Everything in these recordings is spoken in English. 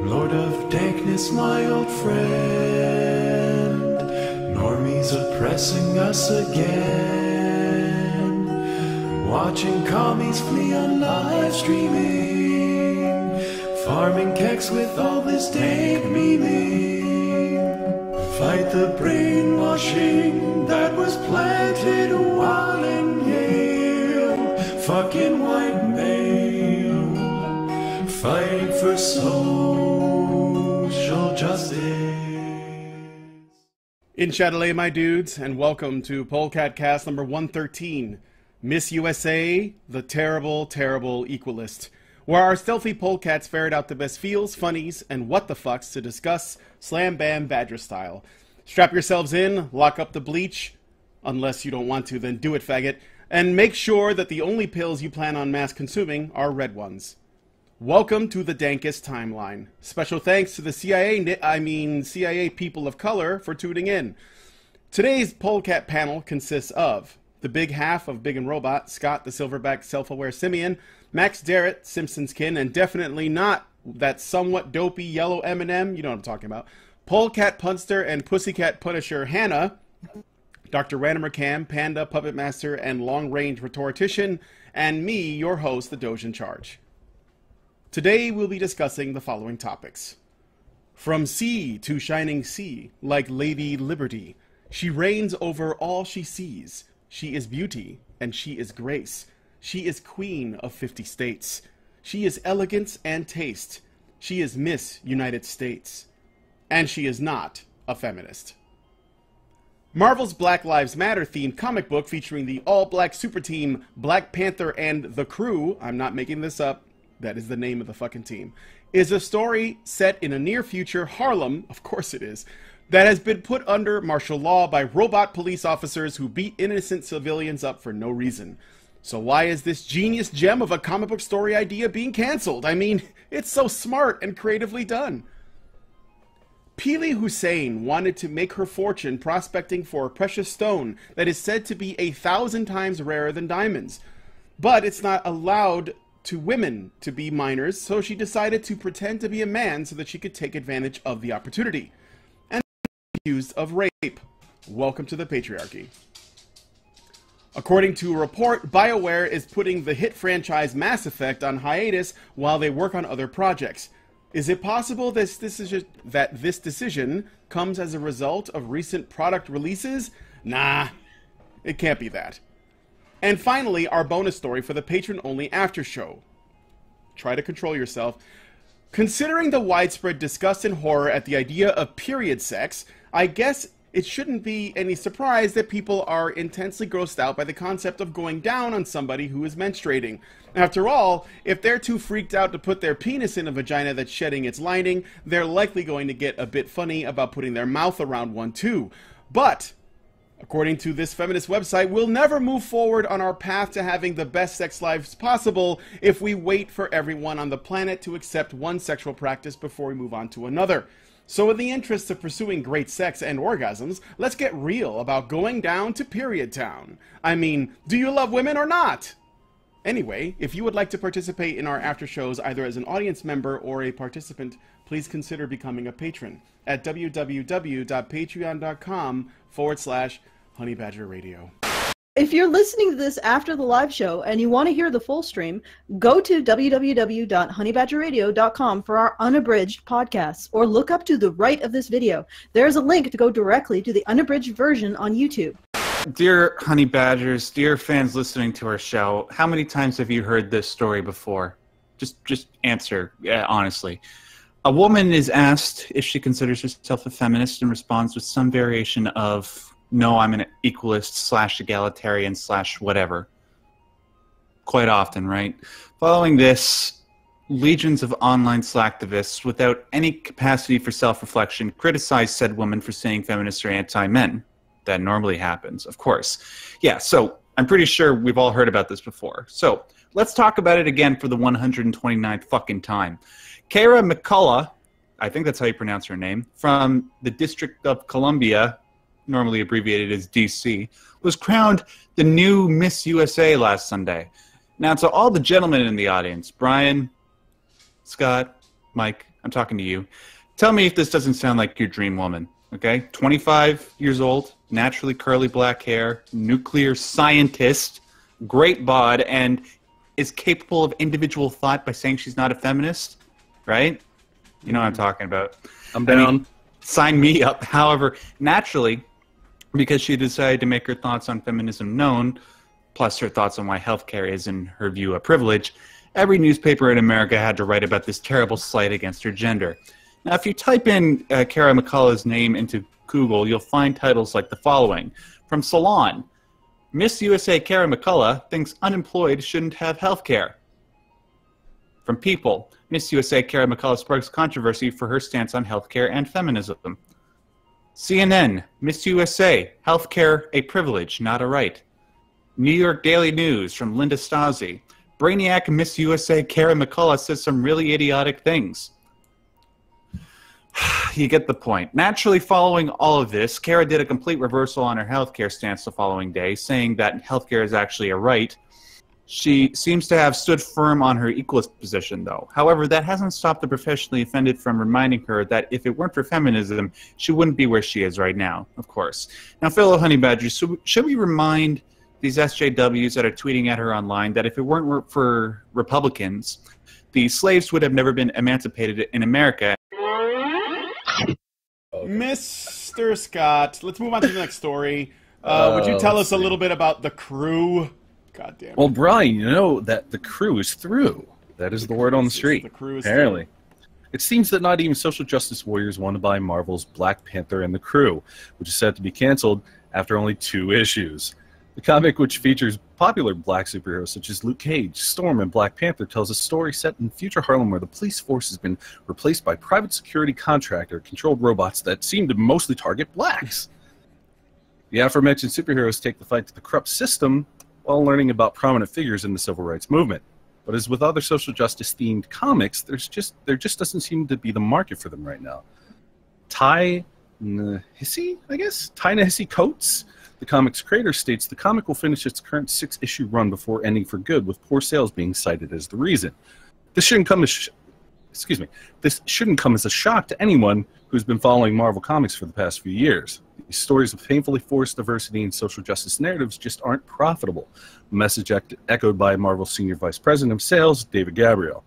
Lord of dankness, my old friend. Normies oppressing us again. Watching commies flee on live streaming. Farming keks with all this dank memeing. Fight the brainwashing that was planted a while in Yale. Fucking white male. Fighting for social justice. In Chatelet, my dudes, and welcome to Polecat cast number 113, Miss USA, the terrible, terrible Equalist, where our stealthy polecats ferret out the best feels, funnies, and what the fucks to discuss slam bam badger style. Strap yourselves in, lock up the bleach, unless you don't want to, then do it, faggot, and make sure that the only pills you plan on mass consuming are red ones. Welcome to the dankest timeline. Special thanks to the CIA people of color for tuning in. Today's Polecat panel consists of the big half of Big and Robot, Scott the Silverback Self-Aware Simian, Max Darrett, Simpsons kin, and definitely not that somewhat dopey yellow M&M, you know what I'm talking about, Polecat Punster and Pussycat Punisher Hannah, Dr. Randomer Cam, Panda, Puppet Master, and Long Range Rhetorician, and me, your host, the Doge in Charge. Today we'll be discussing the following topics. From sea to shining sea, like Lady Liberty, she reigns over all she sees. She is beauty, and she is grace. She is queen of 50 states. She is elegance and taste. She is Miss United States. And she is not a feminist. Marvel's Black Lives Matter themed comic book featuring the all-black super team Black Panther and the Crew, I'm not making this up, that is the name of the fucking team, is a story set in a near-future Harlem, of course it is, that has been put under martial law by robot police officers who beat innocent civilians up for no reason. So why is this genius gem of a comic book story idea being cancelled? I mean, it's so smart and creatively done. Peely Hussein wanted to make her fortune prospecting for a precious stone that is said to be 1,000 times rarer than diamonds. But it's not allowed to women to be minors, so she decided to pretend to be a man so that she could take advantage of the opportunity. And accused of rape. Welcome to the patriarchy. According to a report, BioWare is putting the hit franchise Mass Effect on hiatus while they work on other projects. Is it possible that this decision comes as a result of recent product releases? Nah, it can't be that. And finally, our bonus story for the patron-only Aftershow. Try to control yourself. Considering the widespread disgust and horror at the idea of period sex, I guess it shouldn't be any surprise that people are intensely grossed out by the concept of going down on somebody who is menstruating. After all, if they're too freaked out to put their penis in a vagina that's shedding its lining, they're likely going to get a bit funny about putting their mouth around one too. But according to this feminist website, we'll never move forward on our path to having the best sex lives possible if we wait for everyone on the planet to accept one sexual practice before we move on to another. So in the interest of pursuing great sex and orgasms, let's get real about going down to period town. I mean, do you love women or not? Anyway, if you would like to participate in our after shows either as an audience member or a participant, please consider becoming a patron at www.patreon.com/honeybadgerradio. If you're listening to this after the live show and you want to hear the full stream, go to www.honeybadgerradio.com for our unabridged podcasts, or look up to the right of this video. There's a link to go directly to the unabridged version on YouTube. Dear Honey Badgers, dear fans listening to our show, how many times have you heard this story before? Just answer, honestly. A woman is asked if she considers herself a feminist and responds with some variation of, no, I'm an equalist / egalitarian / whatever. Quite often, right? Following this, legions of online slacktivists without any capacity for self-reflection criticize said woman for saying feminists are anti-men. That normally happens, of course. Yeah, so I'm pretty sure we've all heard about this before. So let's talk about it again for the 129th fucking time. Kara McCullough, I think that's how you pronounce her name, from the District of Columbia, normally abbreviated as DC, was crowned the new Miss USA last Sunday. Now, to all the gentlemen in the audience, Brian, Scott, Mike, I'm talking to you. Tell me if this doesn't sound like your dream woman, okay? 25 years old, naturally curly black hair, nuclear scientist, great bod, and is capable of individual thought by saying she's not a feminist, right? You know what I'm talking about. I'm down. I mean, sign me up. However, naturally, because she decided to make her thoughts on feminism known, plus her thoughts on why healthcare is, in her view, a privilege, every newspaper in America had to write about this terrible slight against her gender. Now, if you type in Kara McCullough's name into Google, you'll find titles like the following. From Salon, Miss USA Kara McCullough thinks unemployed shouldn't have health care. From People, Miss USA Kara McCullough sparks controversy for her stance on health care and feminism. CNN, Miss USA, health care a privilege, not a right. New York Daily News from Linda Stasi, Brainiac Miss USA Kara McCullough says some really idiotic things. You get the point. Naturally, following all of this, Kara did a complete reversal on her healthcare stance the following day, saying that healthcare is actually a right. She seems to have stood firm on her equalist position, though. However, that hasn't stopped the professionally offended from reminding her that if it weren't for feminism, she wouldn't be where she is right now, of course. Now, fellow honey badgers, should we remind these SJWs that are tweeting at her online that if it weren't for Republicans, the slaves would have never been emancipated in America? Mr. Scott, let's move on to the next story. Would you tell us a little bit about the crew? God damn it. Well, Brian, you know that the crew is through. That is the word on the street. The crew is apparently. It seems that not even social justice warriors want to buy Marvel's Black Panther and the Crew, which is set to be canceled after only 2 issues. The comic, which features popular black superheroes such as Luke Cage, Storm, and Black Panther, tells a story set in future Harlem where the police force has been replaced by private security contractor-controlled robots that seem to mostly target blacks. The aforementioned superheroes take the fight to the corrupt system while learning about prominent figures in the civil rights movement. But as with other social justice-themed comics, there just doesn't seem to be the market for them right now. Ta-Nehisi Coates, the comic's creator, states the comic will finish its current 6-issue run before ending for good, with poor sales being cited as the reason. This shouldn't come as a shock to anyone who's been following Marvel Comics for the past few years. These stories of painfully forced diversity and social justice narratives just aren't profitable. A message echoed by Marvel's Senior Vice President of Sales, David Gabriel.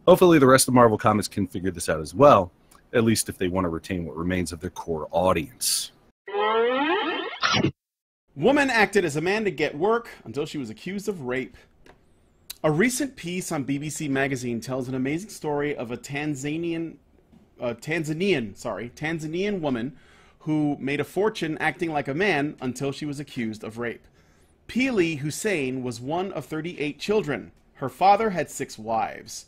Hopefully the rest of Marvel Comics can figure this out as well, at least if they want to retain what remains of their core audience. Woman acted as a man to get work until she was accused of rape. A recent piece on BBC Magazine tells an amazing story of a Tanzanian woman who made a fortune acting like a man until she was accused of rape. Pili Hussein was one of 38 children. Her father had 6 wives.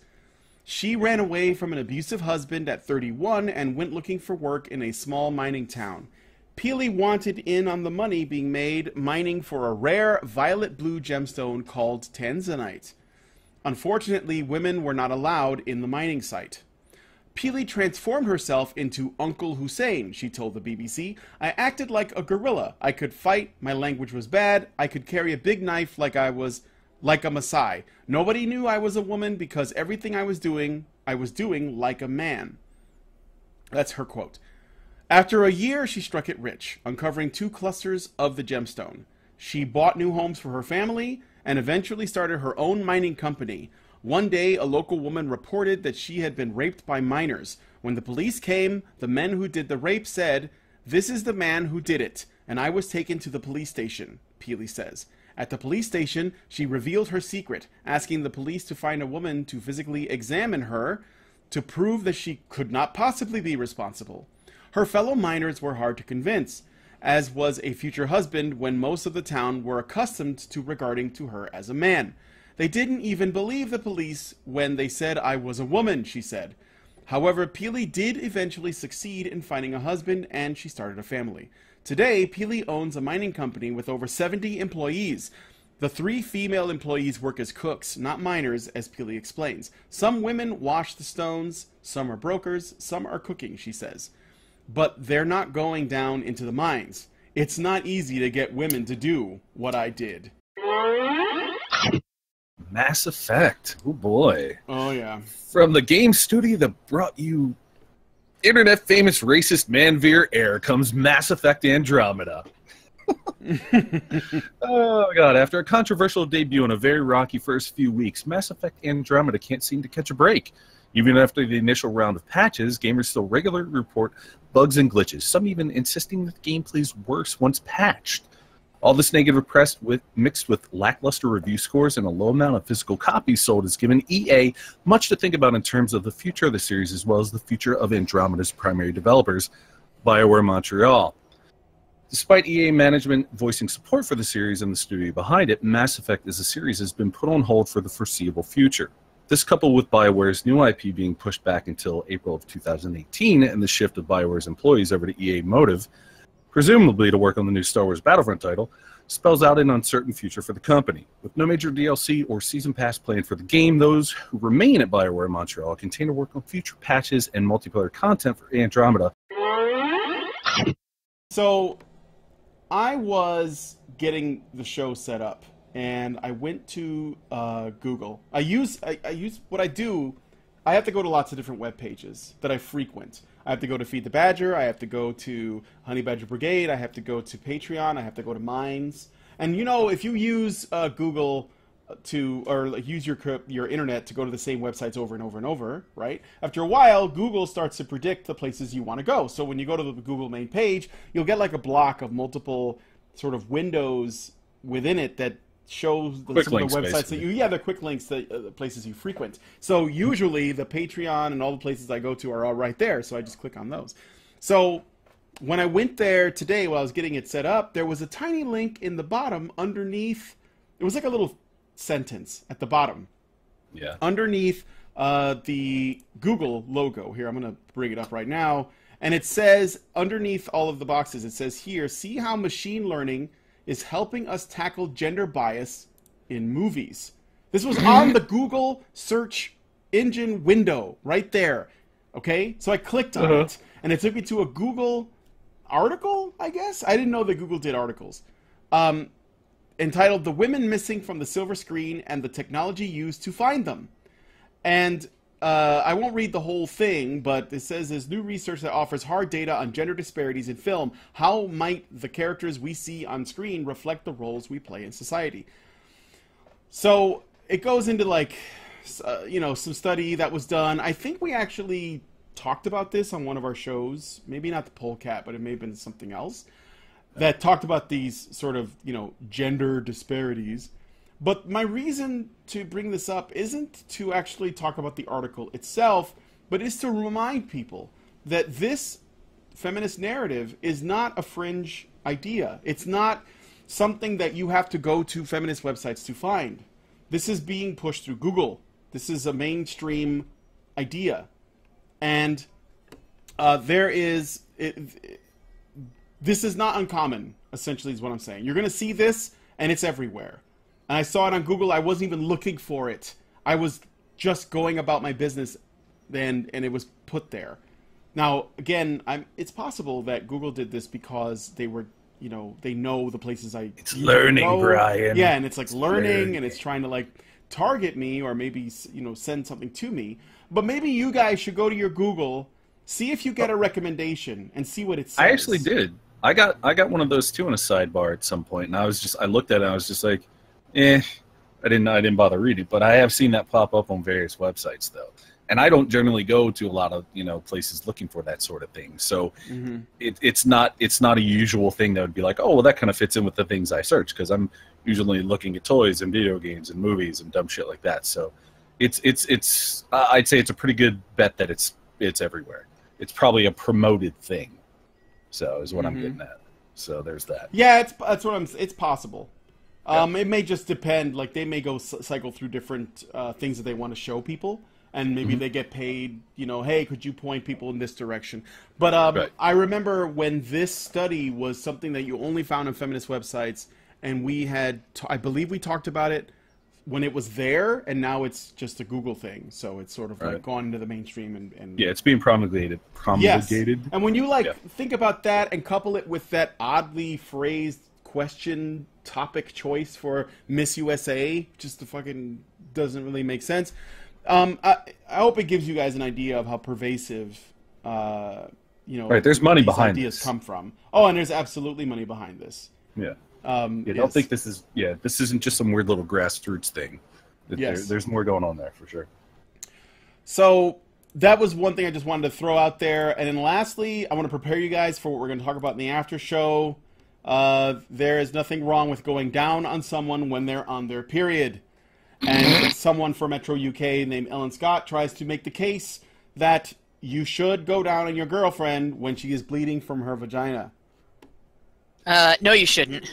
She ran away from an abusive husband at 31 and went looking for work in a small mining town. Pili wanted in on the money being made mining for a rare violet blue gemstone called tanzanite. Unfortunately, women were not allowed in the mining site. Pili transformed herself into Uncle Hussein, she told the BBC. I acted like a gorilla. I could fight, my language was bad, I could carry a big knife like a Maasai. Nobody knew I was a woman because everything I was doing like a man. That's her quote. After a year, she struck it rich, uncovering 2 clusters of the gemstone. She bought new homes for her family and eventually started her own mining company. One day, a local woman reported that she had been raped by miners. When the police came, the men who did the rape said, "This is the man who did it," and I was taken to the police station, Pili says. At the police station, she revealed her secret, asking the police to find a woman to physically examine her to prove that she could not possibly be responsible. Her fellow miners were hard to convince, as was a future husband when most of the town were accustomed to regarding to her as a man. They didn't even believe the police when they said I was a woman, she said. However, Pili did eventually succeed in finding a husband and she started a family. Today, Pili owns a mining company with over 70 employees. The 3 female employees work as cooks, not miners, as Pili explains. Some women wash the stones, some are brokers, some are cooking, she says. But they're not going down into the mines. It's not easy to get women to do what I did. Mass Effect. Oh boy. Oh yeah. From the game studio that brought you internet famous racist Manveer Air comes Mass Effect Andromeda. Oh god, after a controversial debut and a very rocky first few weeks, Mass Effect Andromeda can't seem to catch a break. Even after the initial round of patches, gamers still regularly report bugs and glitches, some even insisting that the gameplay is worse once patched. All this negative press mixed with lackluster review scores and a low amount of physical copies sold has given EA much to think about in terms of the future of the series as well as the future of Andromeda's primary developers, BioWare Montreal. Despite EA management voicing support for the series and the studio behind it, Mass Effect as a series has been put on hold for the foreseeable future. This coupled with BioWare's new IP being pushed back until April of 2018 and the shift of BioWare's employees over to EA Motive, presumably to work on the new Star Wars Battlefront title, spells out an uncertain future for the company. With no major DLC or season pass planned for the game, those who remain at BioWare Montreal continue to work on future patches and multiplayer content for Andromeda. So, I was getting the show set up, and I went to Google. I use what I do. I have to go to lots of different web pages that I frequent. I have to go to Feed the Badger. I have to go to Honey Badger Brigade. I have to go to Patreon. I have to go to Minds. And you know, if you use Google or use your internet to go to the same websites over and over and over, right? After a while, Google starts to predict the places you want to go. So when you go to the Google main page, you'll get like a block of multiple sort of windows within it that shows some of the websites that the quick links to the places you frequent. So usually the Patreon and all the places I go to are all right there, so I just click on those. So when I went there today while I was getting it set up, there was a tiny link in the bottom underneath. It was like a little sentence at the bottom. Yeah. Underneath the Google logo. Here, I'm going to bring it up right now. And it says, underneath all of the boxes, it says here, see how machine learning is helping us tackle gender bias in movies. This was on the Google search engine window right there. Okay? So I clicked on it, and it took me to a Google article, I guess? I didn't know that Google did articles. Entitled The Women Missing from the Silver Screen and the Technology Used to Find Them. And I won't read the whole thing, but it says there's new research that offers hard data on gender disparities in film. How might the characters we see on screen reflect the roles we play in society? So it goes into like, some study that was done. I think we actually talked about this on one of our shows. Maybe not the Polecat, but it may have been something else that talked about these sort of, gender disparities. But my reason to bring this up isn't to actually talk about the article itself, but is to remind people that this feminist narrative is not a fringe idea. It's not something that you have to go to feminist websites to find. This is being pushed through Google. This is a mainstream idea. And this is not uncommon, essentially, is what I'm saying. You're going to see this, and it's everywhere. And I saw it on Google. I wasn't even looking for it. I was just going about my business, and it was put there. Now, again, it's possible that Google did this because they were, they know the places I. It's learning, go. Brian. Yeah, and it's like learning, and it's trying to like target me or maybe send something to me. But maybe you guys should go to your Google, see if you get a recommendation, and see what it says. I actually did. I got one of those too in a sidebar at some point, and I looked at it, and I was just like. I didn't bother reading, but I have seen that pop up on various websites though, and I don't generally go to a lot of places looking for that sort of thing. So it's not a usual thing that would be like, oh well, that kind of fits in with the things I search because I'm usually looking at toys and video games and movies and dumb shit like that. So it's I'd say it's a pretty good bet that it's everywhere. It's probably a promoted thing. So is what I'm getting at. So there's that. Yeah, it's possible. It may just depend. Like they may go cycle through different things that they want to show people, and maybe they get paid. Hey, could you point people in this direction? But right. I remember when this study was something that you only found on feminist websites, and we had, I believe, we talked about it when it was there, and now it's just a Google thing. So it's sort of like gone into the mainstream and yeah, it's being promulgated. Yes. And when you think about that and couple it with that oddly phrased question topic choice for Miss USA, just a fucking doesn't really make sense. I hope it gives you guys an idea of how pervasive, Right, there's money these behind ideas this. come from. Oh, and there's absolutely money behind this. Yeah. Yes. Don't think this isn't just some weird little grassroots thing. Yes. There's more going on there for sure. So that was one thing I just wanted to throw out there. And then lastly, I want to prepare you guys for what we're going to talk about in the after show. There is nothing wrong with going down on someone when they're on their period. And someone from Metro UK named Ellen Scott tries to make the case that you should go down on your girlfriend when she is bleeding from her vagina. No, you shouldn't.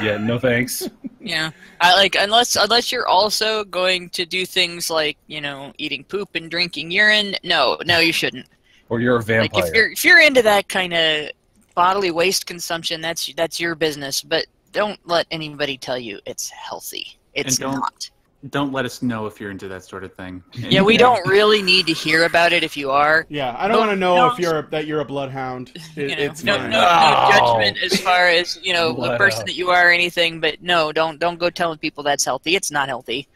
Yeah, no thanks. Yeah, unless you're also going to do things like eating poop and drinking urine. No, you shouldn't. Or you're a vampire. Like if you're into that kind of bodily waste consumption, that's your business. But don't let anybody tell you it's healthy. It's not. Don't let us know if you're into that sort of thing. Yeah, we don't really need to hear about it if you are. Yeah, I don't want to know if you're a bloodhound. It's no fine. judgment as far as the person that you are or anything. But no, don't go telling people that's healthy. It's not healthy.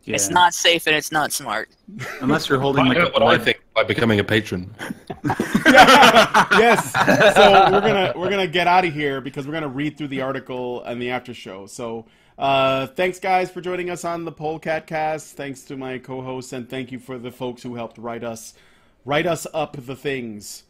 Yeah. It's not safe and it's not smart. Unless you're holding like what I think by becoming a patron. Yes. So we're gonna get out of here because we're gonna read through the article and the after show. So thanks guys for joining us on the Polecat Cast. Thanks to my co-hosts and thank you for the folks who helped write us up the things.